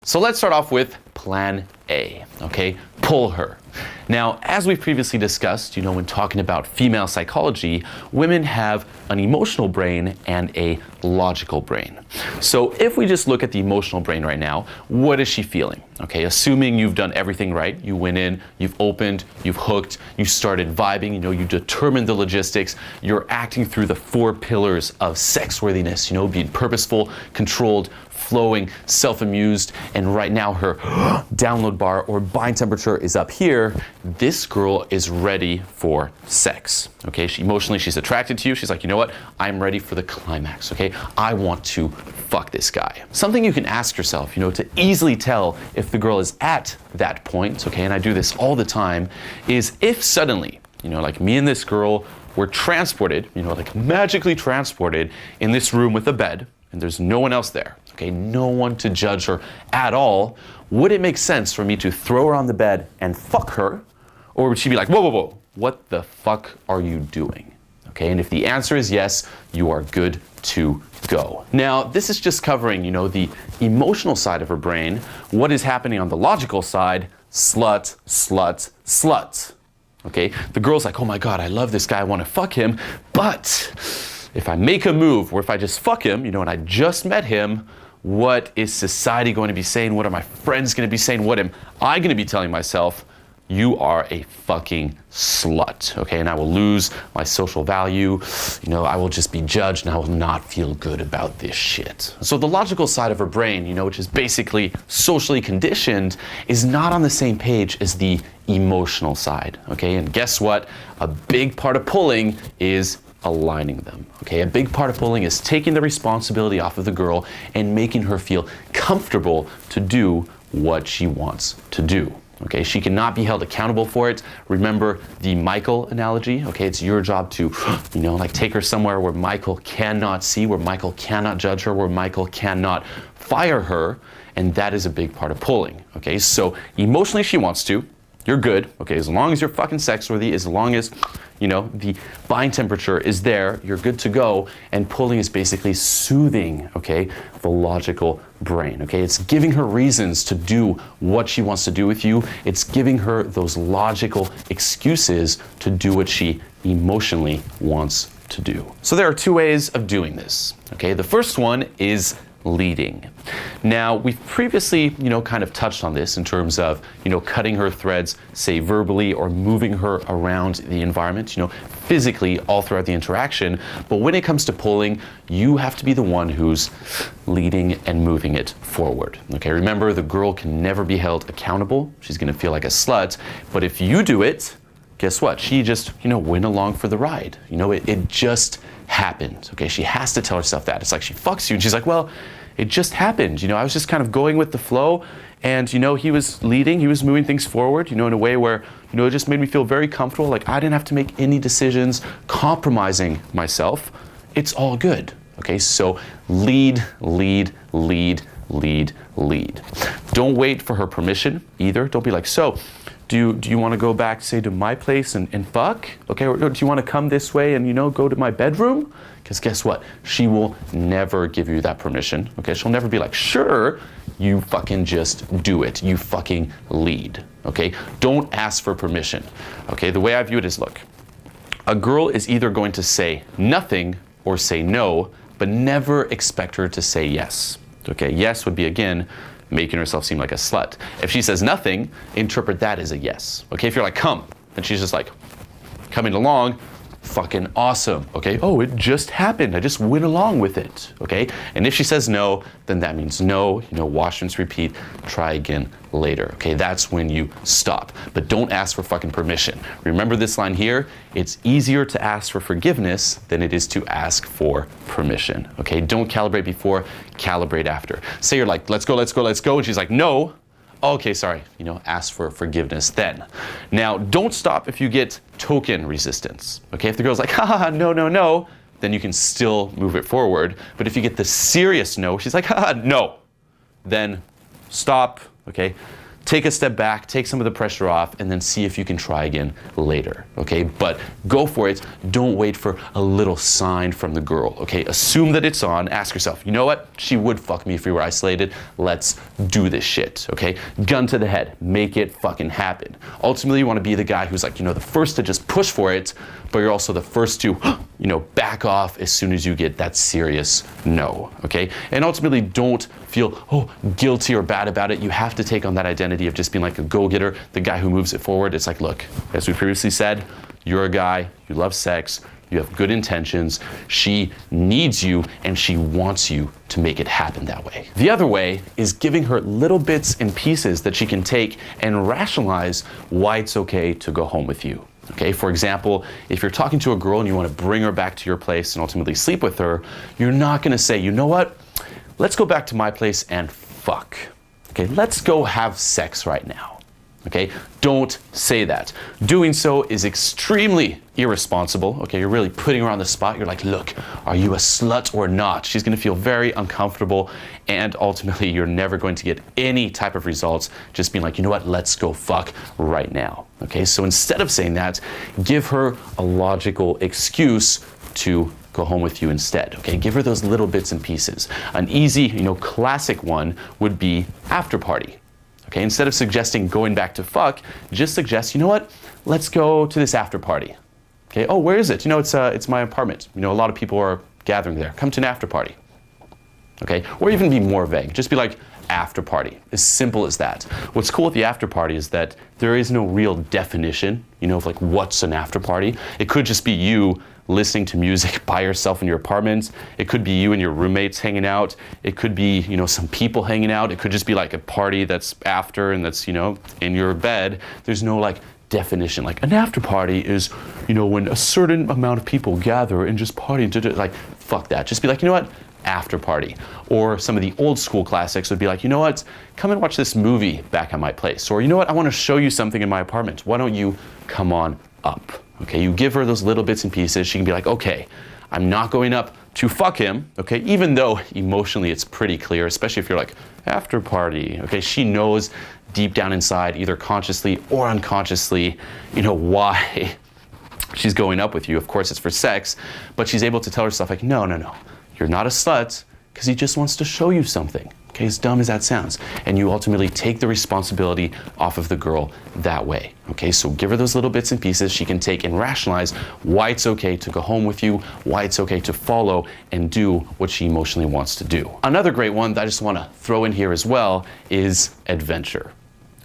So let's start off with plan A, okay? Pull her. Now, as we've previously discussed, when talking about female psychology, women have an emotional brain and a logical brain. So if we just look at the emotional brain right now, what is she feeling? Okay, assuming you've done everything right, you went in, you've opened, you've hooked, you started vibing, you determined the logistics, you're acting through the 4 pillars of sexworthiness, being purposeful, controlled, flowing, self-amused, and right now her download bar or buying temperature is up here. This girl is ready for sex, okay? She's attracted to you. She's like, you know what? I'm ready for the climax, okay? I want to fuck this guy. Something you can ask yourself, to easily tell if the girl is at that point, okay, and I do this all the time, is if suddenly, like me and this girl were transported, like magically transported in this room with a bed, and there's no one else there, okay, no one to judge her at all, would it make sense for me to throw her on the bed and fuck her? Or would she be like, whoa, whoa, whoa, what the fuck are you doing? Okay, and if the answer is yes, you are good to go. Now, this is just covering, the emotional side of her brain. What is happening on the logical side? Slut, slut, slut. Okay, the girl's like, oh my God, I love this guy, I want to fuck him, but if I make a move, or if I just fuck him, and I just met him, what is society going to be saying? What are my friends going to be saying? What am I going to be telling myself? You are a fucking slut, okay? And I will lose my social value. I will just be judged and I will not feel good about this shit. So the logical side of her brain, which is basically socially conditioned, is not on the same page as the emotional side, okay? And guess what? A big part of pulling is aligning them, okay? A big part of pulling is taking the responsibility off of the girl and making her feel comfortable to do what she wants to do. Okay, she cannot be held accountable for it. Remember the Michael analogy, okay? It's your job to, take her somewhere where Michael cannot see, where Michael cannot judge her, where Michael cannot fire her, and that is a big part of pulling, okay? So emotionally she wants to, you're good, okay? As long as you're fucking sex-worthy, as long as, the buying temperature is there, you're good to go, and pulling is basically soothing, okay, the logical brain, okay? It's giving her reasons to do what she wants to do with you. It's giving her those logical excuses to do what she emotionally wants to do. So there are 2 ways of doing this, okay? The first one is leading. Now, we've previously, kind of touched on this in terms of, cutting her threads, say verbally, or moving her around the environment, physically all throughout the interaction. But when it comes to pulling, you have to be the one who's leading and moving it forward. Okay, remember, the girl can never be held accountable. She's gonna feel like a slut. But if you do it, guess what? She just, went along for the ride. It just happened. Okay, she has to tell herself that. It's like she fucks you and she's like, well, it just happened. I was just kind of going with the flow, and he was leading, he was moving things forward, in a way where, it just made me feel very comfortable. Like I didn't have to make any decisions compromising myself. It's all good. Okay, so lead, lead, lead, lead, lead. Don't wait for her permission either. Don't be like, so, do you want to go back, say, to my place and fuck? Okay, or do you want to come this way and, go to my bedroom? Because guess what? She will never give you that permission. Okay, she'll never be like, sure, you fucking just do it. You fucking lead. Okay, don't ask for permission. Okay, the way I view it is, look, a girl is either going to say nothing or say no, but never expect her to say yes. Okay, yes would be, again, making herself seem like a slut. If she says nothing, interpret that as a yes. Okay, if you're like, come, then she's just like, coming along, fucking awesome, okay? Oh, it just happened, I just went along with it, okay? And if she says no, then that means no, wash, rinse, repeat, try again later, okay? That's when you stop, but don't ask for fucking permission. Remember this line here, it's easier to ask for forgiveness than it is to ask for permission, okay? Don't calibrate before, calibrate after. Say you're like, let's go, let's go, let's go, and she's like, no. Okay, sorry, ask for forgiveness then. Now, don't stop if you get token resistance, okay? If the girl's like, ha, no, no, no, then you can still move it forward. But if you get the serious no, she's like, ha, no, then stop, okay? take a step back, take some of the pressure off, and then see if you can try again later, okay? But go for it. Don't wait for a little sign from the girl, okay? Assume that it's on. Ask yourself, you know what? She would fuck me if we were isolated. Let's do this shit, okay? Gun to the head. Make it fucking happen. Ultimately, you want to be the guy who's like, the first to just push for it, but you're also the first to, back off as soon as you get that serious no, okay? And ultimately, don't feel, guilty or bad about it. You have to take on that identity of just being like a go-getter, the guy who moves it forward. It's like, look, as we previously said, you're a guy, you love sex, you have good intentions, she needs you, and she wants you to make it happen that way. The other way is giving her little bits and pieces that she can take and rationalize why it's okay to go home with you. Okay, for example, if you're talking to a girl and you want to bring her back to your place and ultimately sleep with her, you're not going to say, you know what, let's go back to my place and fuck. Okay, let's go have sex right now. Okay, don't say that. Doing so is extremely irresponsible. Okay, you're really putting her on the spot. You're like, look, are you a slut or not? She's going to feel very uncomfortable, and ultimately you're never going to get any type of results just being like, you know what, let's go fuck right now. Okay, so instead of saying that, give her a logical excuse to go home with you instead. Okay, give her those little bits and pieces. An easy, classic one would be after party. Okay, instead of suggesting going back to fuck, just suggest, you know what, let's go to this after party. Okay, oh, where is it? It's my apartment. A lot of people are gathering there. Come to an after party. Okay, or even be more vague. Just be like, after party. As simple as that. What's cool with the after party is that there is no real definition, of like what's an after party. It could just be you listening to music by yourself in your apartment. It could be you and your roommates hanging out. It could be, some people hanging out. It could just be like a party that's after and that's, in your bed. There's no like definition. Like an after party is, when a certain amount of people gather and just party. Like, fuck that. Just be like, you know what? After party. Or some of the old school classics would be like, you know what? Come and watch this movie back at my place. Or, you know what? I want to show you something in my apartment. Why don't you come on up? Okay, you give her those little bits and pieces. She can be like, okay, I'm not going up to fuck him, okay, even though emotionally it's pretty clear, especially if you're like, after party, okay, she knows deep down inside, either consciously or unconsciously, why she's going up with you. Of course, it's for sex, but she's able to tell herself like, no, you're not a slut because he just wants to show you something. Okay, as dumb as that sounds. And you ultimately take the responsibility off of the girl that way. Okay, so give her those little bits and pieces she can take and rationalize why it's okay to go home with you, why it's okay to follow and do what she emotionally wants to do. Another great one that I just want to throw in here as well is adventure.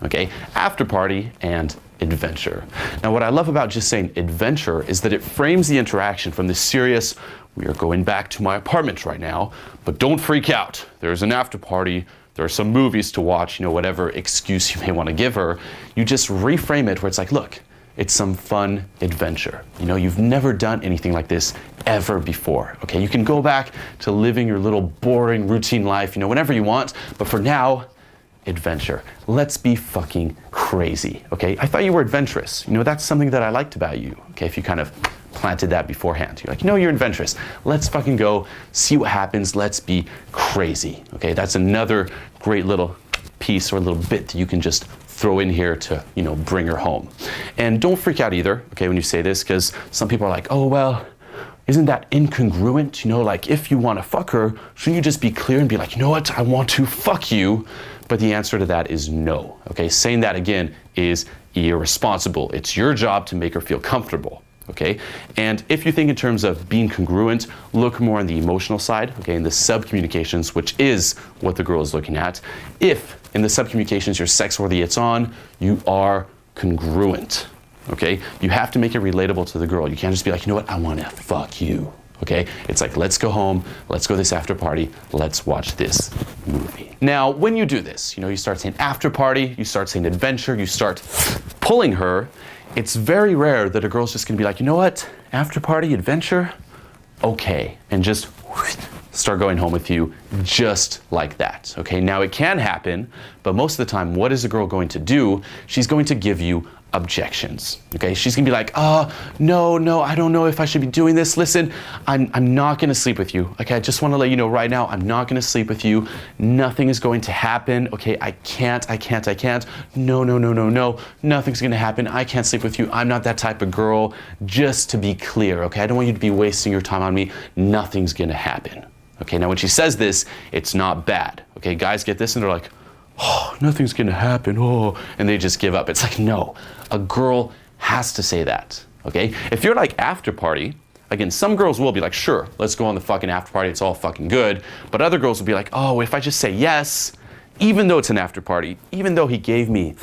Okay, after party and adventure. Now, what I love about just saying adventure is that it frames the interaction from this serious, we are going back to my apartment right now, but don't freak out. There's an after party. There are some movies to watch, whatever excuse you may want to give her. You just reframe it where it's like, look, it's some fun adventure. You've never done anything like this ever before. Okay, you can go back to living your little boring routine life, whenever you want, but for now, adventure. Let's be fucking crazy, okay? I thought you were adventurous. That's something that I liked about you, okay? If you kind of planted that beforehand. You're like, you're adventurous. Let's fucking go, see what happens. Let's be crazy, okay? That's another great little piece or a little bit that you can just throw in here to, bring her home. And don't freak out either, okay, when you say this, because some people are like, oh, well, isn't that incongruent? Like if you want to fuck her, shouldn't you just be clear and be like, you know what, I want to fuck you? But the answer to that is no, okay? Saying that again is irresponsible. It's your job to make her feel comfortable, okay? And if you think in terms of being congruent, look more on the emotional side, okay, in the sub-communications, which is what the girl is looking at. If in the sub-communications you're sex-worthy, it's on, you are congruent, okay? You have to make it relatable to the girl. You can't just be like, you know what, I want to fuck you, okay? It's like, let's go home, let's go to this after party, let's watch this movie. Now, when you do this, you start saying after party, you start saying adventure, you start pulling her, it's very rare that a girl's just gonna be like, you know what, after party, adventure, okay, and just start going home with you just like that, okay? Now, it can happen, but most of the time, what is a girl going to do? She's going to give you objections. Okay, she's gonna be like, no, I don't know if I should be doing this. Listen, I'm not gonna sleep with you. Okay, I just want to let you know right now, I'm not gonna sleep with you. Nothing is going to happen. Okay, I can't. No, nothing's gonna happen. I can't sleep with you. I'm not that type of girl. Just to be clear, okay, I don't want you to be wasting your time on me. Nothing's gonna happen. Okay, now when she says this, it's not bad. Okay, guys get this and they're like, oh, nothing's gonna happen, and they just give up. It's like, no, a girl has to say that, okay? If you're like after party, again, some girls will be like, sure, let's go on the fucking after party, it's all fucking good, but other girls will be like, oh, if I just say yes, even though it's an after party, even though he gave me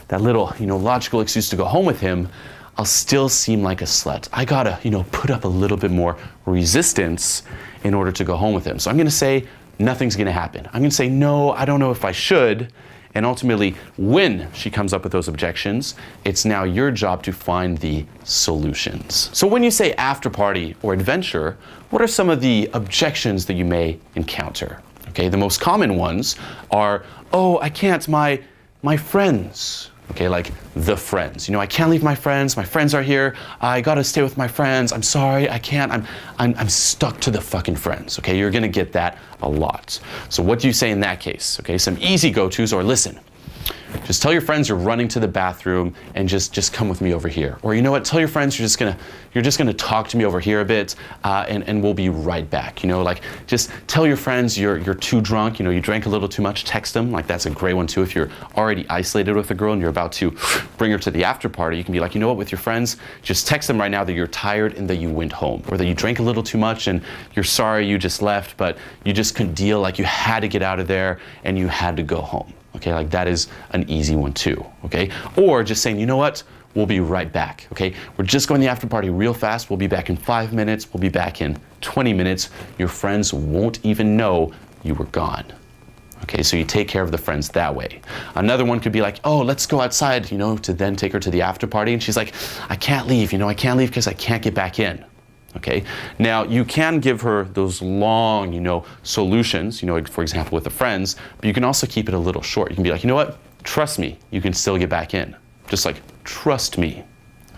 that little, logical excuse to go home with him, I'll still seem like a slut. I gotta, put up a little bit more resistance in order to go home with him. So I'm gonna say, nothing's gonna happen. I'm gonna say, no, I don't know if I should. And ultimately, when she comes up with those objections, it's now your job to find the solutions. So when you say after party or adventure, what are some of the objections that you may encounter? Okay, the most common ones are, oh, I can't, my friends. Okay, like the friends. I can't leave my friends are here. I gotta stay with my friends. I'm sorry, I can't. I'm stuck to the fucking friends. Okay, you're gonna get that a lot. So what do you say in that case? Okay, some easy go-tos are listen. Just tell your friends you're running to the bathroom and just come with me over here. Or you know what? Tell your friends you're just gonna talk to me over here a bit, and we'll be right back. Like just tell your friends you're too drunk. You drank a little too much. Text them. Like that's a great one too. If you're already isolated with a girl and you're about to bring her to the after party, you can be like, you know what? With your friends, just text them right now that you're tired and that you went home, or that you drank a little too much and you're sorry you just left, but you just couldn't deal. Like you had to get out of there and you had to go home. Okay, like that is an easy one too, okay? Or just saying, you know what? We'll be right back, okay? We're just going to the after party real fast. We'll be back in 5 minutes. We'll be back in 20 minutes. Your friends won't even know you were gone. Okay, so you take care of the friends that way. Another one could be like, oh, let's go outside, to then take her to the after party. And she's like, I can't leave, I can't leave because I can't get back in. Okay, now you can give her those long, solutions, for example, with the friends, but you can also keep it a little short. You can be like, you know what? Trust me, you can still get back in. Just like, trust me,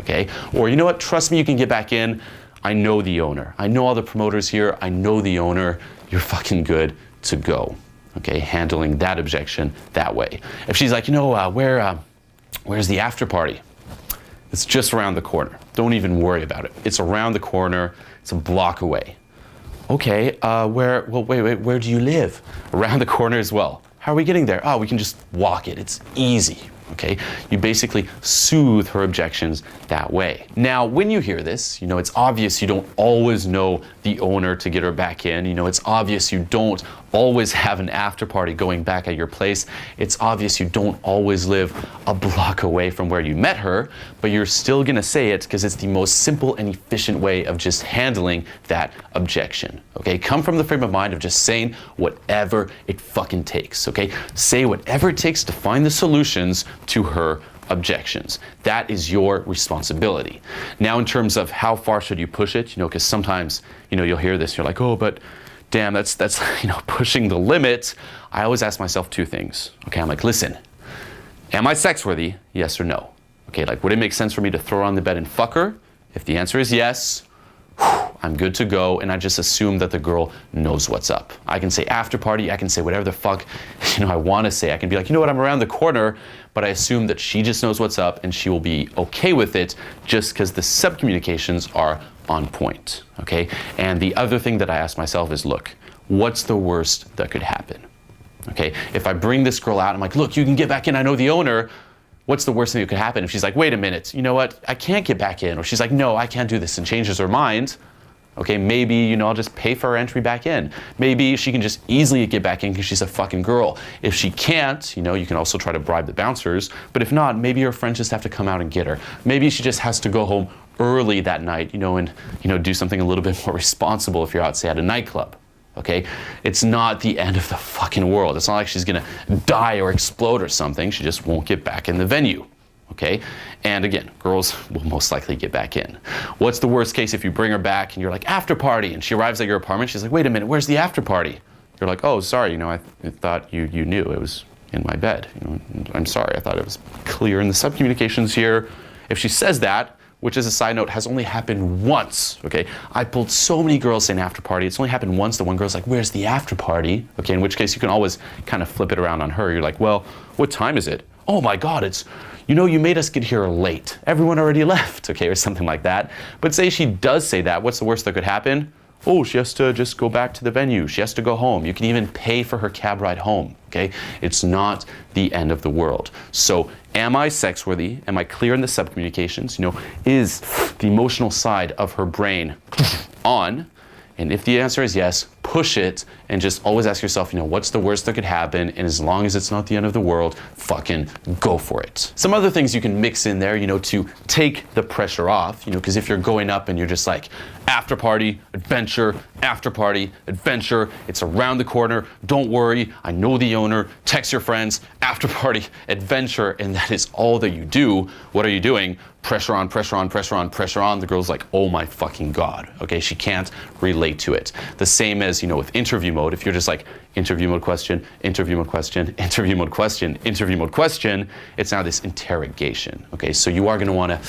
okay? Or you know what? Trust me, you can get back in. I know the owner. I know all the promoters here. I know the owner. You're fucking good to go. Okay, handling that objection that way. If she's like, where's the after party? It's just around the corner. Don't even worry about it. It's around the corner. It's a block away. Okay, where do you live? Around the corner as well. How are we getting there? Oh, we can just walk it. It's easy. Okay, you basically soothe her objections that way. Now, when you hear this, it's obvious you don't always know the owner to get her back in. It's obvious you don't always have an after party going back at your place. It's obvious you don't always live a block away from where you met her, but you're still gonna say it because it's the most simple and efficient way of just handling that objection. Okay, come from the frame of mind of just saying whatever it fucking takes. Okay, say whatever it takes to find the solutions to her objections. That is your responsibility. Now, in terms of how far should you push it, because sometimes, you'll hear this, you're like, oh, but damn, that's pushing the limit. I always ask myself two things. Okay, I'm like, listen, am I sex worthy? Yes or no? Okay, like, would it make sense for me to throw her on the bed and fuck her? If the answer is yes, I'm good to go, and I just assume that the girl knows what's up. I can say after party, I can say whatever the fuck I want to say. I can be like, you know what, I'm around the corner, but I assume that she just knows what's up and she will be okay with it just because the subcommunications are on point, okay? And the other thing that I ask myself is, look, what's the worst that could happen? Okay, if I bring this girl out, I'm like, look, you can get back in, I know the owner. What's the worst thing that could happen? If she's like, wait a minute, you know what, I can't get back in. Or she's like, no, I can't do this, and changes her mind. Okay, maybe, I'll just pay for her entry back in. Maybe she can just easily get back in because she's a fucking girl. If she can't, you can also try to bribe the bouncers. But if not, maybe her friends just have to come out and get her. Maybe she just has to go home early that night, and, do something a little bit more responsible if you're out, say, at a nightclub. Okay, it's not the end of the fucking world. It's not like she's gonna die or explode or something. She just won't get back in the venue. Okay, and again, girls will most likely get back in. What's the worst case if you bring her back and you're like, after party, and she arrives at your apartment, she's like, wait a minute, where's the after party? You're like, oh, sorry, I thought you knew it was in my bed. I'm sorry, I thought it was clear in the subcommunications here. If she says that, which as a side note has only happened once, okay? I pulled so many girls saying after party. It's only happened once. The one girl's like, where's the after party? Okay, in which case you can always kind of flip it around on her. You're like, well, what time is it? Oh my God, it's, you know, you made us get here late. Everyone already left, okay, or something like that. But say she does say that, what's the worst that could happen? Oh, she has to just go back to the venue. She has to go home. You can even pay for her cab ride home, okay? It's not the end of the world. So am I sex worthy? Am I clear in the subcommunications? You know, is the emotional side of her brain on? And if the answer is yes, push it and just always ask yourself, you know, what's the worst that could happen? And as long as it's not the end of the world, fucking go for it. Some other things you can mix in there, you know, to take the pressure off, you know, because if you're going up and you're just like, after party, adventure, it's around the corner, don't worry, I know the owner, text your friends, after party, adventure, and that is all that you do, what are you doing? Pressure on, pressure on, pressure on, pressure on. The girl's like, oh my fucking God, okay? She can't relate to it. The same as, you know, with interview mode, if you're just like, interview mode question, interview mode question, interview mode question, interview mode question, it's now this interrogation, okay? So you are gonna wanna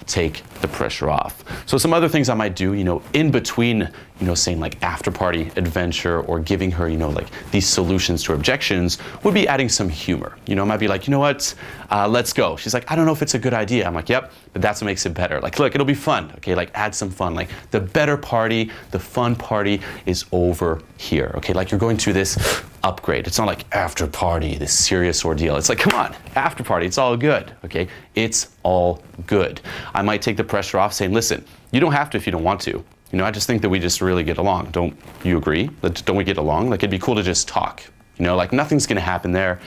take the pressure off. So some other things I might do, you know, in between, you know, saying like after party, adventure, or giving her, you know, like these solutions to her objections, would be adding some humor. You know, I might be like, you know what, let's go. She's like, I don't know if it's a good idea. I'm like, yep, but that's what makes it better. Like, look, it'll be fun, okay? Like, add some fun. Like, the better party, the fun party is over here, okay? Like, you're going to this upgrade. It's not like after party, this serious ordeal. It's like, come on, after party, it's all good, okay? It's all good. I might take the pressure off saying, listen, you don't have to if you don't want to. You know, I just think that we just really get along. Don't you agree? Don't we get along? Like, it'd be cool to just talk. You know, like nothing's gonna happen there.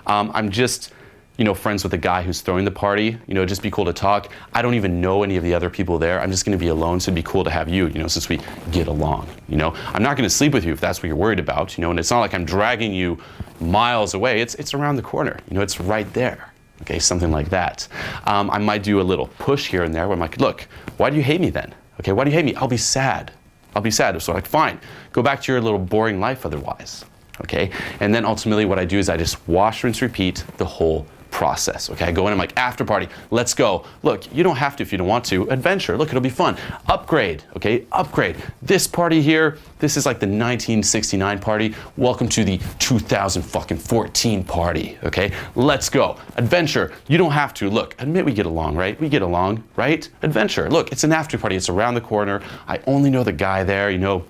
I'm just, you know, friends with the guy who's throwing the party. You know, it'd just be cool to talk. I don't even know any of the other people there. I'm just gonna be alone, so it'd be cool to have you, you know, since we get along, you know. I'm not gonna sleep with you if that's what you're worried about, you know, and it's not like I'm dragging you miles away. It's around the corner, you know, it's right there. Okay, something like that. I might do a little push here and there where I'm like, look, why do you hate me then? Okay, why do you hate me? I'll be sad. I'll be sad. So like, fine, go back to your little boring life otherwise. Okay, and then ultimately what I do is I just wash, rinse, repeat the whole process. Okay, I go in, I'm like, after party, let's go. Look, you don't have to if you don't want to. Adventure, look, it'll be fun. Upgrade, okay, upgrade. This party here, this is like the 1969 party. Welcome to the 2014 party, okay? Let's go. Adventure, you don't have to. Look, admit we get along, right? We get along, right? Adventure, look, it's an after party. It's around the corner. I only know the guy there, you know.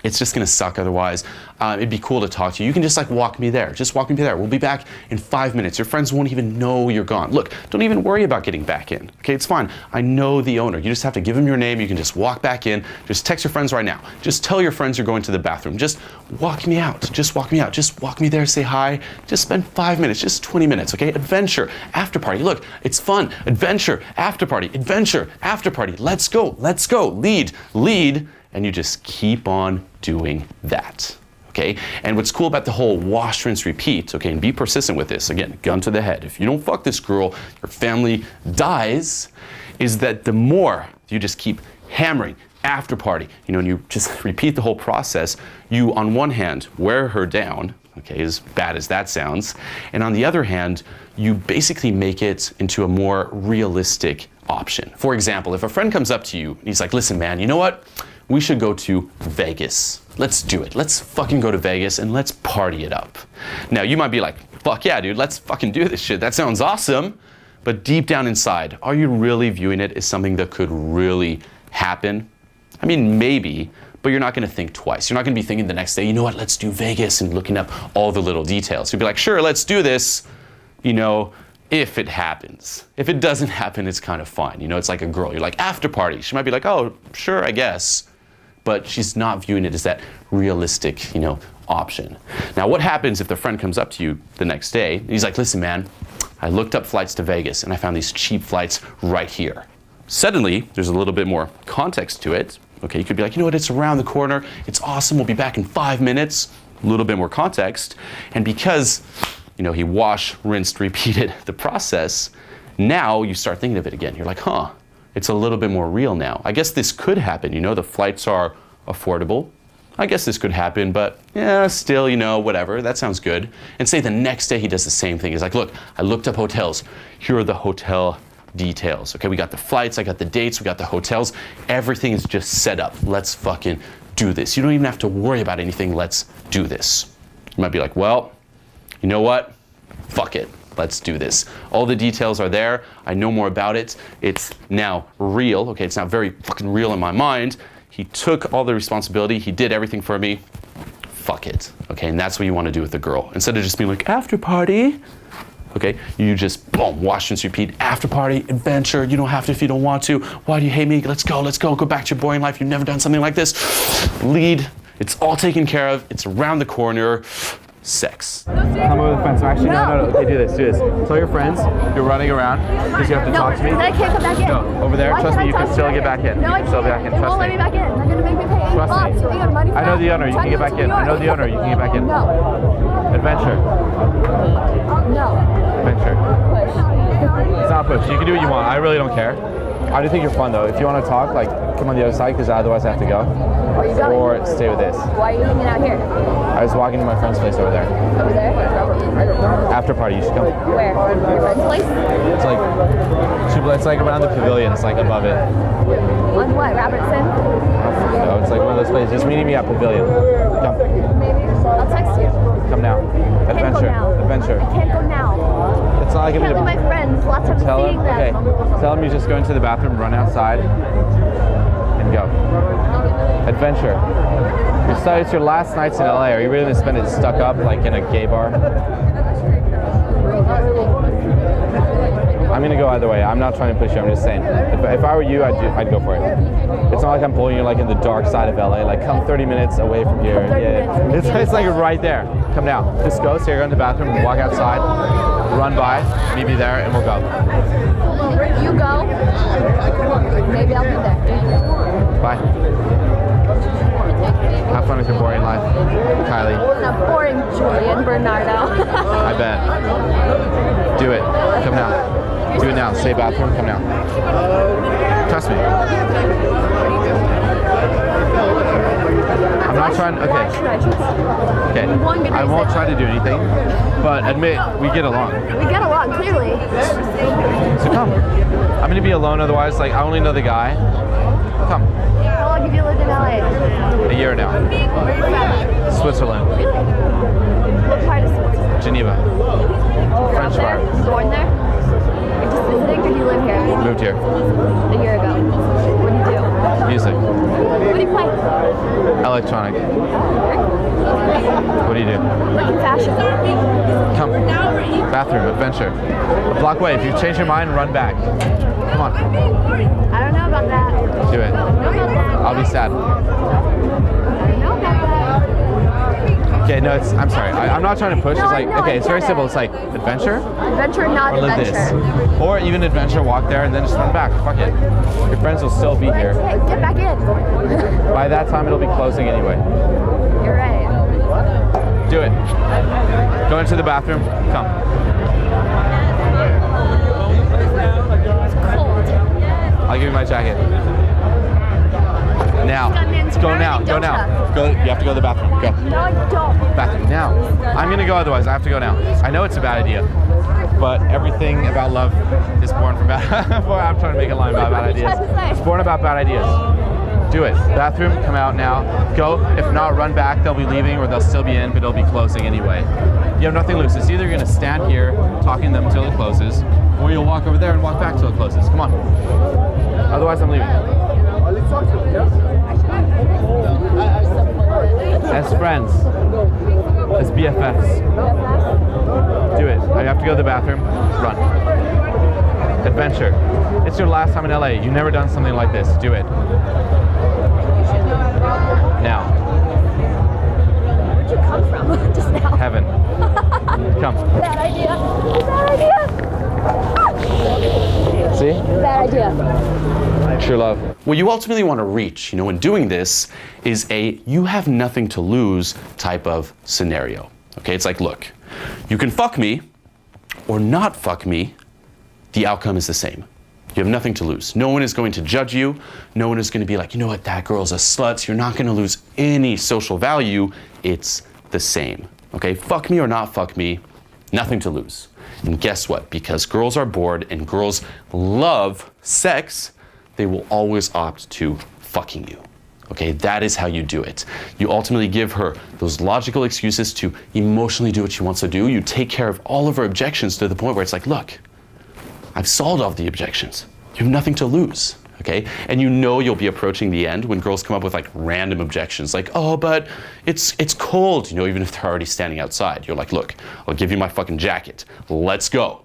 It's just gonna suck otherwise. It'd be cool to talk to you. You can just like walk me there. Just walk me there. We'll be back in 5 minutes. Your friends won't even know you're gone. Look, don't even worry about getting back in. Okay, it's fine. I know the owner. You just have to give him your name. You can just walk back in. Just text your friends right now. Just tell your friends you're going to the bathroom. Just walk me out. Just walk me out. Just walk me there, say hi. Just spend 5 minutes, just 20 minutes, okay? Adventure, after party. Look, it's fun. Adventure, after party. Adventure, after party. Let's go. Let's go. Lead, lead. And you just keep on doing that, okay? And what's cool about the whole wash, rinse, repeat, okay, and be persistent with this, again, gun to the head. If you don't fuck this girl, your family dies, is that the more you just keep hammering after party, you know, and you just repeat the whole process, you, on one hand, wear her down, okay, as bad as that sounds, and on the other hand, you basically make it into a more realistic option. For example, if a friend comes up to you and he's like, listen, man, you know what? We should go to Vegas. Let's do it. Let's fucking go to Vegas and let's party it up. Now, you might be like, fuck yeah, dude, let's fucking do this shit. That sounds awesome. But deep down inside, are you really viewing it as something that could really happen? I mean, maybe, but you're not gonna think twice. You're not gonna be thinking the next day, you know what, let's do Vegas, and looking up all the little details. You'll be like, sure, let's do this, you know, if it happens. If it doesn't happen, it's kind of fine. You know, it's like a girl. You're like, after party. She might be like, oh, sure, I guess. But she's not viewing it as that realistic, you know, option. Now, what happens if the friend comes up to you the next day, and he's like, listen, man, I looked up flights to Vegas, and I found these cheap flights right here. Suddenly, there's a little bit more context to it. Okay, you could be like, you know what, it's around the corner. It's awesome. We'll be back in 5 minutes. A little bit more context. And because, you know, he wash, rinsed, repeated the process, now you start thinking of it again. You're like, huh, it's a little bit more real now. I guess this could happen, you know, the flights are affordable. I guess this could happen, but yeah, still, you know, whatever, that sounds good. And say the next day he does the same thing. He's like, look, I looked up hotels. Here are the hotel details. Okay, we got the flights, I got the dates, we got the hotels. Everything is just set up. Let's fucking do this. You don't even have to worry about anything. Let's do this. You might be like, well, you know what? Fuck it. Let's do this. All the details are there. I know more about it. It's now real. Okay, it's now very fucking real in my mind. He took all the responsibility. He did everything for me. Fuck it. Okay, and that's what you want to do with a girl. Instead of just being like, after party. Okay, you just, boom, wash, rinse, repeat. After party, adventure. You don't have to if you don't want to. Why do you hate me? Let's go. Go back to your boring life. You've never done something like this. Lead. It's all taken care of. It's around the corner. Sex. Come over the fence. Actually, no. Okay, do this. Tell your friends you're running around because you have to talk to me. No, I can't come back in. No, over there. Trust me, you can still get back in. No, I can't. Still get back in. They won't let me back in. They're gonna make me pay $8. So they got money for I know that. the owner. You can get back in. I know the owner. You can get back in. No. Adventure. No. Adventure. Push. It's not a push. You can do what you want. I really don't care. I do think you're fun though. If you want to talk, like, come on the other side because otherwise I have to go. Where are you going? Or stay with this. Why are you hanging out here? I was walking to my friend's place over there. Over there? After party, you should come. Where? Your friend's place? It's like around the pavilion. It's like above it. On what? Robertson? No, it's like one of those places. Just meeting me at pavilion. Come. Maybe. I'll text you. Come now. Adventure. Adventure. I can't go now. It's not like I can't leave my friends. Lots of Tell seeing him. them. Okay. Tell him you just go into the bathroom, run outside, and go. Adventure. It's your last nights in LA. Are you really gonna spend it stuck up like in a gay bar? I'm gonna go either way. I'm not trying to push you. I'm just saying. If I were you, I'd go for it. It's not like I'm pulling you like in the dark side of LA. Like come 30 minutes away from here. Yeah. It's like right there. Come now. Just go. So you're going to the bathroom. Walk outside. Run by. Meet me there, and we'll go. You go. Maybe I'll be there. Bye. Have fun with your boring life, Kylie. Not boring, Julian Bernardo. I bet. Do it. Come now. Do it now. Say bathroom. Come now. Trust me. I'm not trying. Why should I trust you? Okay. I won't try to do anything, but admit we get along. We get along, clearly. So come. I'm gonna be alone otherwise. Like I only know the guy. Come. How long have you lived in LA? A year now. Where are you from? Switzerland. Really? What part of Switzerland? Geneva. French bar. Born there? Or just visiting, or do you live here? Moved here. A year ago. What do you do? Music. What do you play? Electronic. What do you do? Work in fashion. Come. Bathroom. Adventure. A block away. If you change your mind, run back. Come on. I don't know about that. Do it. I don't know about that. I'll be sad. I don't know about that. Okay, no, I'm sorry. I'm not trying to push. It's like, okay, it's very simple. It's like adventure Adventure, not or live adventure. this. Or even adventure, walk there and then just run back. Fuck it. Your friends will still be here. Hey, get back in. By that time, it'll be closing anyway. You're right. Do it. Go into the bathroom. Come. It's cold. I'll give you my jacket. Now. Go now. Go now. Go. You have to go to the bathroom. Go. No, I don't. Bathroom now. I'm gonna go otherwise. I have to go now. I know it's a bad idea, but everything about love is born from bad. I'm trying to make a line about bad ideas. It's born about bad ideas. Do it. Bathroom. Come out now. Go. If not, run back. They'll be leaving, or they'll still be in, but it'll be closing anyway. You have nothing loose. It's either you're gonna stand here talking to them until it closes, or you'll walk over there and walk back till it closes. Come on. Otherwise, I'm leaving. As friends, as BFFs. Do it. I have to go to the bathroom. Run. Adventure. It's your last time in LA. You've never done something like this. Do it. Now. Where'd you come from just now? Heaven. Come. Bad idea. Bad idea. See? Bad idea. True love. What you ultimately want to reach, in doing this is a you have nothing to lose type of scenario. Okay, it's like, look, you can fuck me or not fuck me, the outcome is the same. You have nothing to lose. No one is going to judge you. No one is going to be like, you know what, that girl's a slut. So you're not going to lose any social value. It's the same. Okay, fuck me or not fuck me, nothing to lose. And guess what? Because girls are bored and girls love sex, they will always opt to fucking you. Okay, that is how you do it. You ultimately give her those logical excuses to emotionally do what she wants to do. You take care of all of her objections to the point where it's like, look, I've solved all the objections. You have nothing to lose. Okay, and you know you'll be approaching the end when girls come up with like random objections like, oh, but it's cold, you know, even if they're already standing outside. You're like, look, I'll give you my fucking jacket. Let's go.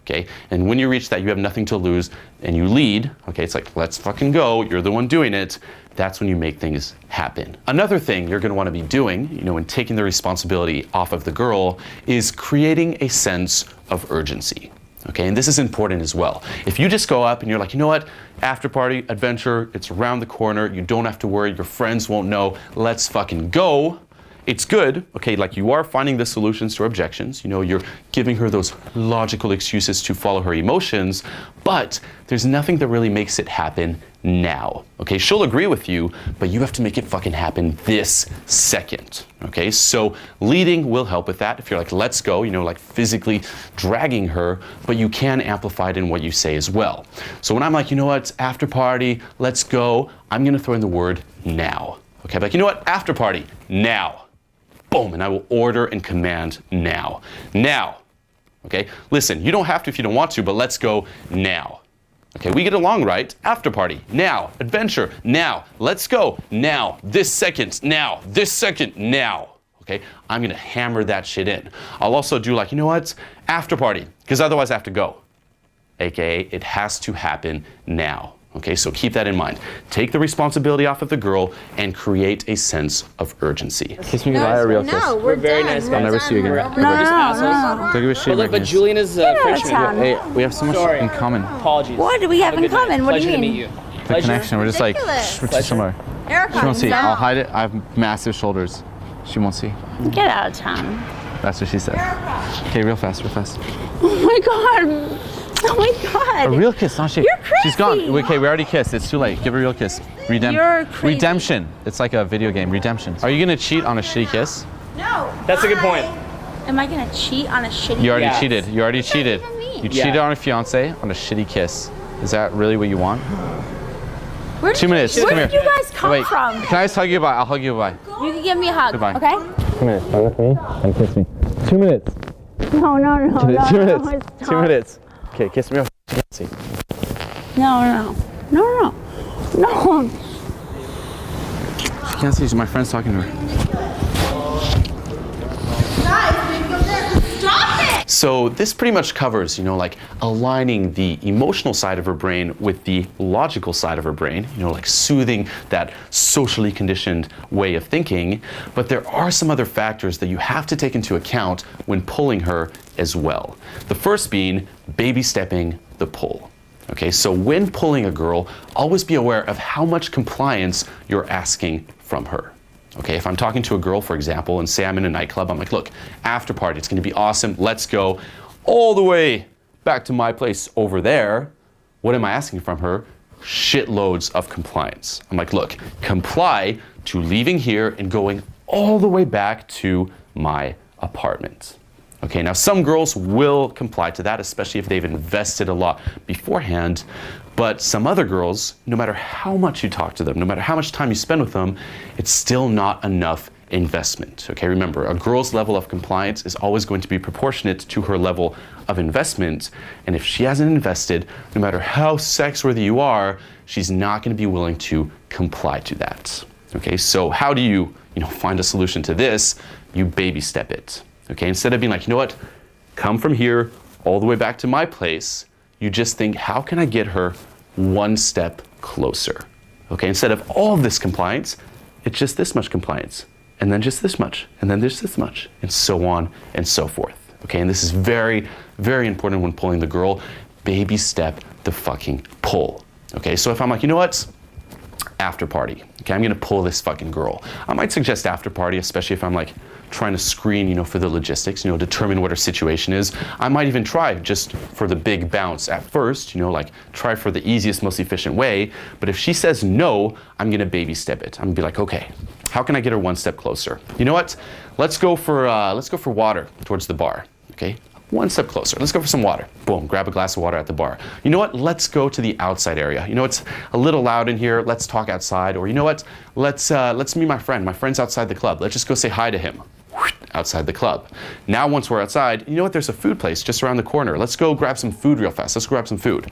Okay, and when you reach that, you have nothing to lose and you lead. Okay, it's like, let's fucking go. You're the one doing it. That's when you make things happen. Another thing you're going to want to be doing, you know, when taking the responsibility off of the girl is creating a sense of urgency. Okay, and this is important as well. If you just go up and you're like, you know what, after party, adventure, it's around the corner, you don't have to worry, your friends won't know, let's fucking go. It's good, okay, like you are finding the solutions to her objections, you know, you're giving her those logical excuses to follow her emotions, but there's nothing that really makes it happen now, okay? She'll agree with you, but you have to make it fucking happen this second, okay? So leading will help with that. If you're like, let's go, you know, like physically dragging her, but you can amplify it in what you say as well. So when I'm like, you know what, after party, let's go, I'm gonna throw in the word now, okay? Like, you know what, after party, now. Boom, and I will order and command now. Now, okay? Listen, you don't have to if you don't want to, but let's go now. Okay, we get along, right? After party, now. Adventure, now. Let's go, now. This second, now. This second, now. Okay, I'm gonna hammer that shit in. I'll also do like, you know what? After party, because otherwise I have to go. AKA, it has to happen now. Okay, so keep that in mind. Take the responsibility off of the girl and create a sense of urgency. Kiss me goodbye, a real kiss. No, we're very done. nice We're guys. I'll never done. see you again. We're We're over. just assholes. Don't give a shit. But look, my but kiss. Julian is a Frenchman. town. Hey, we have so much Sorry. in common. Apologies. What do we have a in good night. common? What do you Pleasure mean? to meet you. The Pleasure. connection, we're just like, Ridiculous. we're too similar. Erica, She won't see. no. I'll hide it. I have massive shoulders. She won't see. Get out of town. That's what she said. Okay, real fast, real fast. Oh my god. Oh my god. A real kiss, not she. You're She's gone. crazy. Okay, we already kissed. It's too late. Give her a real kiss. You're crazy. Redemption. It's like a video game. Redemption. Are you gonna cheat on a shitty kiss? No. That's a good point. Am I gonna cheat on a shitty? You already Yes. cheated. You already cheated. even mean? You Yeah. cheated on a fiance on a shitty kiss. Is that really what you want? Where did 2 minutes. Where Come did here. you guys come Wait. from? Can I just hug you goodbye? I'll hug you goodbye. You can give me a hug. Goodbye. Okay? Come here. Hug with me and kiss me. 2 minutes. No, no, no, no. 2 minutes. No, it's 2 not. minutes. Okay, kiss me. See. No, no, no, no, no. She can't see. My friend's talking to her. So this pretty much covers, you know, like aligning the emotional side of her brain with the logical side of her brain, you know, like soothing that socially conditioned way of thinking. But there are some other factors that you have to take into account when pulling her as well. The first being baby stepping the pull. Okay, so when pulling a girl, always be aware of how much compliance you're asking from her. Okay, if I'm talking to a girl, for example, and say I'm in a nightclub, I'm like, look, after party, it's gonna be awesome, let's go all the way back to my place over there. What am I asking from her? Shitloads of compliance. I'm like, look, comply to leaving here and going all the way back to my apartment. Okay, now some girls will comply to that, especially if they've invested a lot beforehand, but some other girls, no matter how much you talk to them, no matter how much time you spend with them, it's still not enough investment. Okay, remember, a girl's level of compliance is always going to be proportionate to her level of investment, and if she hasn't invested, no matter how sex-worthy you are, she's not going to be willing to comply to that. Okay, so how do you find a solution to this? You baby step it. Okay, instead of being like, you know what, come from here all the way back to my place, you just think, how can I get her one step closer? Okay, instead of all of this compliance, it's just this much compliance, and then just this much, and then there's this much, and so on and so forth. Okay, and this is very, very important when pulling the girl. Baby step the fucking pull. Okay, so if I'm like, you know what, after party, okay, I'm gonna pull this fucking girl. I might suggest after party, especially if I'm like trying to screen, for the logistics, determine what her situation is. I might even try just for the big bounce at first, like try for the easiest, most efficient way. But if she says no, I'm gonna baby step it. I'm gonna be like, okay, how can I get her one step closer? You know what? Let's go for water towards the bar. Okay, one step closer. Let's go for some water. Boom, grab a glass of water at the bar. You know what? Let's go to the outside area. You know, it's a little loud in here. Let's talk outside. Or you know what? Let's meet my friend. My friend's outside the club. Let's just go say hi to him. Outside the club. Now once we're outside, you know what? There's a food place just around the corner. Let's go grab some food real fast. Let's grab some food.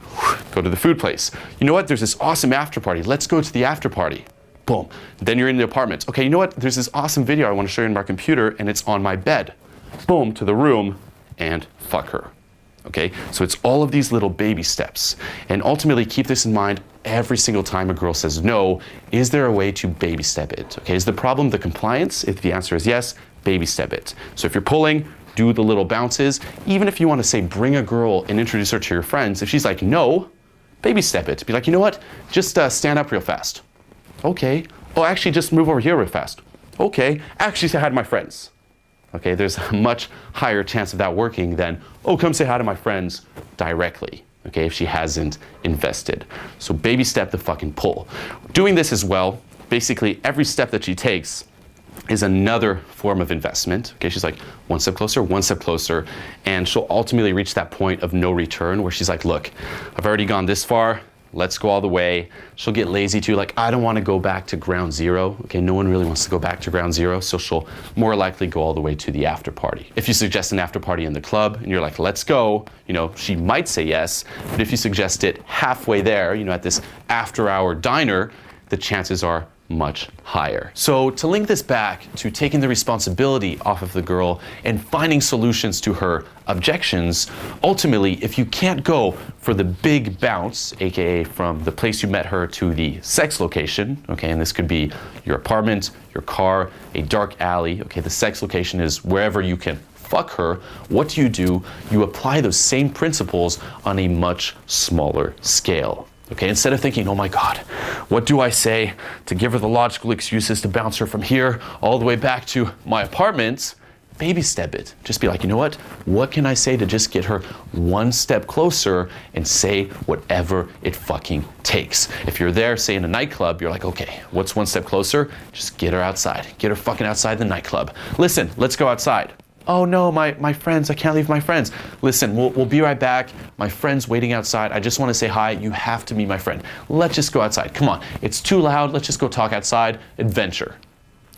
Go to the food place. You know what? There's this awesome after party. Let's go to the after party. Boom. Then you're in the apartment. Okay, you know what? There's this awesome video I want to show you on my computer, and it's on my bed. Boom, to the room, and fuck her. Okay, so it's all of these little baby steps. And ultimately, keep this in mind every single time a girl says no. Is there a way to baby step it? Okay, is the problem the compliance? If the answer is yes, baby step it. So if you're pulling, do the little bounces. Even if you want to say bring a girl and introduce her to your friends, if she's like no, baby step it. Be like, you know what? Just stand up real fast. Okay. Oh, actually, just move over here real fast. Okay. Actually, say hi to my friends. Okay, there's a much higher chance of that working than, oh, come say hi to my friends directly, okay, if she hasn't invested. So baby step the fucking pull. Doing this as well, basically every step that she takes is another form of investment. Okay, she's like one step closer, and she'll ultimately reach that point of no return where she's like, look, I've already gone this far. Let's go all the way. She'll get lazy too, like, I don't want to go back to ground zero. Okay, no one really wants to go back to ground zero, so she'll more likely go all the way to the after party. If you suggest an after party in the club and you're like, let's go, you know, she might say yes, but if you suggest it halfway there, you know, at this after hour diner, the chances are much higher. So to link this back to taking the responsibility off of the girl and finding solutions to her objections, ultimately, if you can't go for the big bounce, aka from the place you met her to the sex location, okay, and this could be your apartment, your car, a dark alley, okay, the sex location is wherever you can fuck her, what do? You apply those same principles on a much smaller scale. Okay, instead of thinking, oh my God, what do I say to give her the logical excuses to bounce her from here all the way back to my apartment? Baby step it. Just be like, you know what can I say to just get her one step closer and say whatever it fucking takes? If you're there, say in a nightclub, you're like, okay, what's one step closer? Just get her outside. Get her fucking outside the nightclub. Listen, let's go outside. Oh no, my friends, I can't leave my friends. Listen, we'll be right back. My friend's waiting outside. I just want to say hi. You have to meet my friend. Let's just go outside. Come on, it's too loud. Let's just go talk outside. Adventure.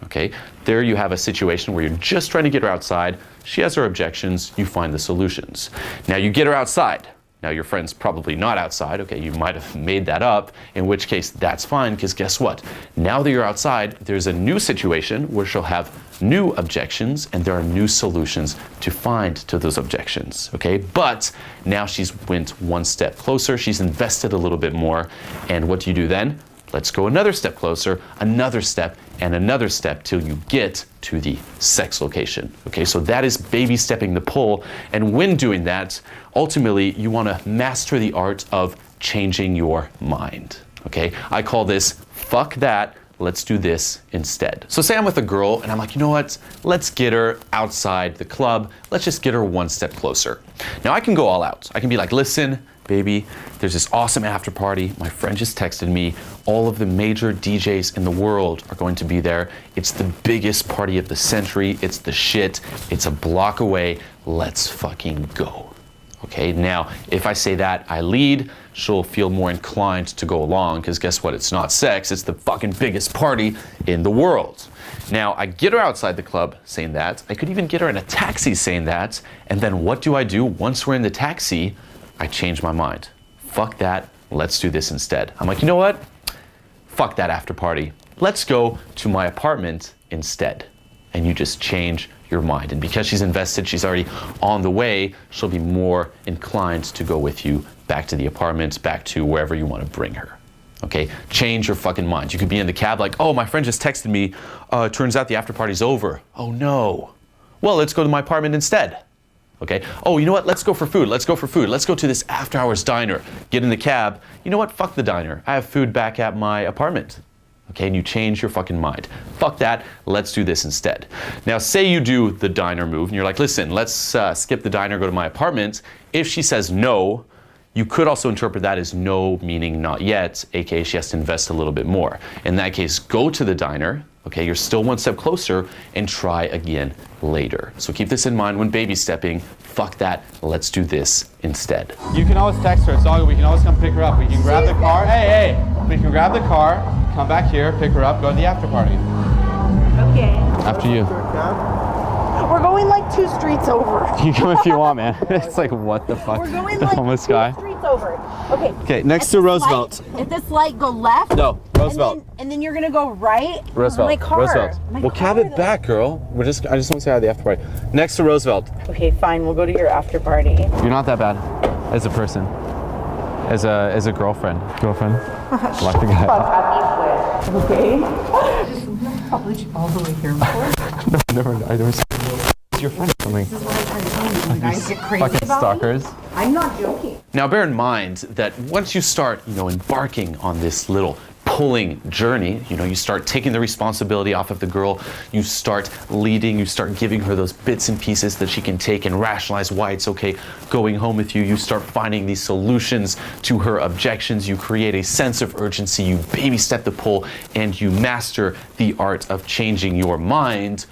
Okay, there you have a situation where you're just trying to get her outside. She has her objections. You find the solutions. Now you get her outside. Now your friend's probably not outside. Okay, you might have made that up, in which case that's fine, because guess what? Now that you're outside, there's a new situation where she'll have new objections and there are new solutions to find to those objections, okay? But now she's went one step closer, she's invested a little bit more, and what do you do then? Let's go another step closer, another step, and another step till you get to the sex location. Okay, so that is baby stepping the pull. And when doing that, ultimately, you want to master the art of changing your mind. Okay, I call this fuck that. Let's do this instead. So say I'm with a girl and I'm like, you know what? Let's get her outside the club. Let's just get her one step closer. Now I can go all out. I can be like, listen, baby, there's this awesome after party. My friend just texted me. All of the major DJs in the world are going to be there. It's the biggest party of the century. It's the shit. It's a block away. Let's fucking go. Okay, now, if I say that, I lead, she'll feel more inclined to go along, because guess what? It's not sex, it's the fucking biggest party in the world. Now, I get her outside the club saying that. I could even get her in a taxi saying that. And then what do? Once we're in the taxi, I change my mind. Fuck that, let's do this instead. I'm like, you know what? Fuck that after party. Let's go to my apartment instead. And you just change your mind. And because she's invested, she's already on the way, she'll be more inclined to go with you back to the apartment, back to wherever you want to bring her. Okay, change your fucking mind. You could be in the cab like, oh, my friend just texted me, turns out the after party's over. Oh no. Well, let's go to my apartment instead. Okay, oh, you know what? Let's go for food. Let's go to this after hours diner. Get in the cab. You know what? Fuck the diner. I have food back at my apartment. Okay, and you change your fucking mind. Fuck that, let's do this instead. Now, say you do the diner move, and you're like, listen, let's skip the diner, go to my apartment. If she says no, You could also interpret that as no, meaning not yet, aka she has to invest a little bit more. In that case, go to the diner, okay, you're still one step closer, and try again later. So keep this in mind when baby stepping. Fuck that, let's do this instead. You can always text her, it's all good. We can always come pick her up. We can grab the car. Hey, we can grab the car, come back here, pick her up, go to the after party. Okay. After you. We're going like 2 streets over. You come if you want, man. It's like, what the fuck? We're going The like homeless 2 guy. streets over. Okay. Okay, next At to this Roosevelt. Light, at this light, go left. No, Roosevelt. And then you're gonna go right. Roosevelt. My car. Roosevelt. My We'll cab car, it back, girl. I just want to say hi to the after party. Next to Roosevelt. Okay, fine. We'll go to your after party. You're not that bad as a person. As a girlfriend. Girlfriend? Like the guy. Okay. Probably all the way here before. I never said your friend coming. This is what I'm trying to tell you. You guys get crazy Fucking about stalkers. me. I'm not joking. Now bear in mind that once you start, embarking on this little pulling journey, you start taking the responsibility off of the girl, you start leading, you start giving her those bits and pieces that she can take and rationalize why it's okay going home with you, you start finding these solutions to her objections, you create a sense of urgency, you baby step the pull, and you master the art of changing your mind.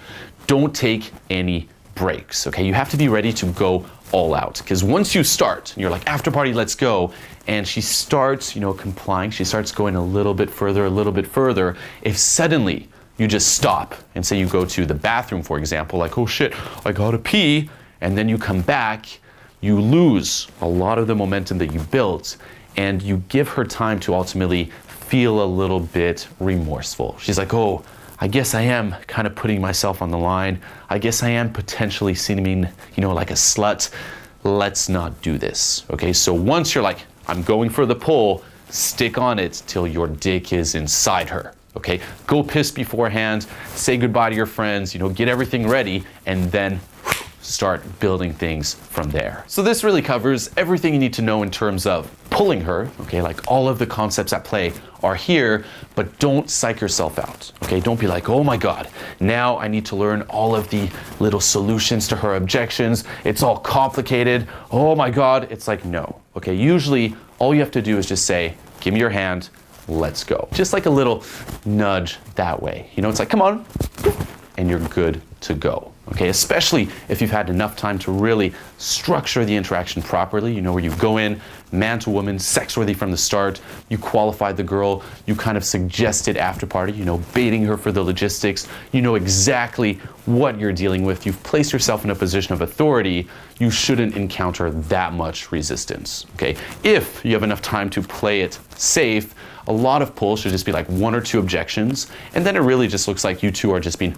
Don't take any breaks, okay? You have to be ready to go all out, because once you start, you're like, after party, let's go, and she starts, complying, she starts going a little bit further, if suddenly you just stop and say you go to the bathroom, for example, like, oh shit, I gotta pee, and then you come back, you lose a lot of the momentum that you built, and you give her time to ultimately feel a little bit remorseful. She's like, oh, I guess I am kind of putting myself on the line. I guess I am potentially seeming, like a slut. Let's not do this, okay? So once you're like, I'm going for the pull, stick on it till your dick is inside her, okay? Go piss beforehand, say goodbye to your friends, get everything ready, and then start building things from there. So this really covers everything you need to know in terms of pulling her, okay? Like all of the concepts at play are here, but don't psych yourself out, okay? Don't be like, oh my God, now I need to learn all of the little solutions to her objections. It's all complicated. Oh my God. It's like, no, okay? Usually all you have to do is just say, give me your hand, let's go. Just like a little nudge that way. It's like, come on, and you're good to go. Okay, especially if you've had enough time to really structure the interaction properly, where you go in, man to woman, sex-worthy from the start, you qualified the girl, you kind of suggested after party, baiting her for the logistics, you know exactly what you're dealing with, you've placed yourself in a position of authority, you shouldn't encounter that much resistance, okay? If you have enough time to play it safe, a lot of pulls should just be like 1 or 2 objections, and then it really just looks like you two are just being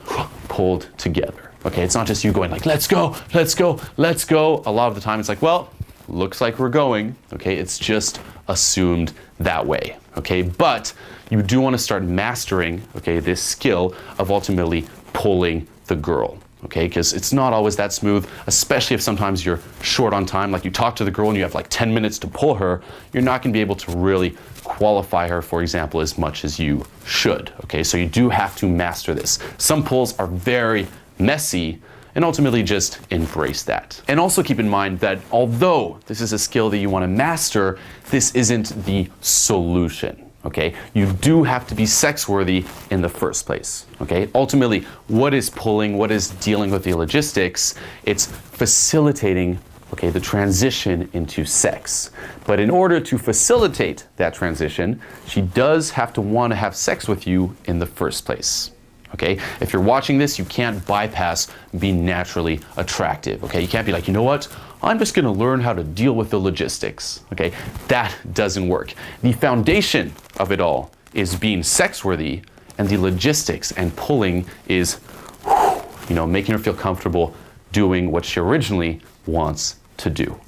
pulled together. Okay, it's not just you going like, let's go, let's go, let's go. A lot of the time it's like, well, looks like we're going. Okay, it's just assumed that way. Okay, but you do want to start mastering, okay, this skill of ultimately pulling the girl. Okay, because it's not always that smooth, especially if sometimes you're short on time, like you talk to the girl and you have like 10 minutes to pull her, you're not going to be able to really qualify her, for example, as much as you should. Okay, so you do have to master this. Some pulls are very messy, and ultimately just embrace that. And also keep in mind that although this is a skill that you want to master, this isn't the solution. Okay, you do have to be sex-worthy in the first place. Okay, ultimately, what is pulling, what is dealing with the logistics? It's facilitating, okay, the transition into sex. But in order to facilitate that transition, she does have to want to have sex with you in the first place. Okay, if you're watching this, you can't bypass being naturally attractive. Okay, you can't be like, you know what? I'm just going to learn how to deal with the logistics. Okay, that doesn't work. The foundation of it all is being sex-worthy, and the logistics and pulling is, making her feel comfortable doing what she originally wants to do.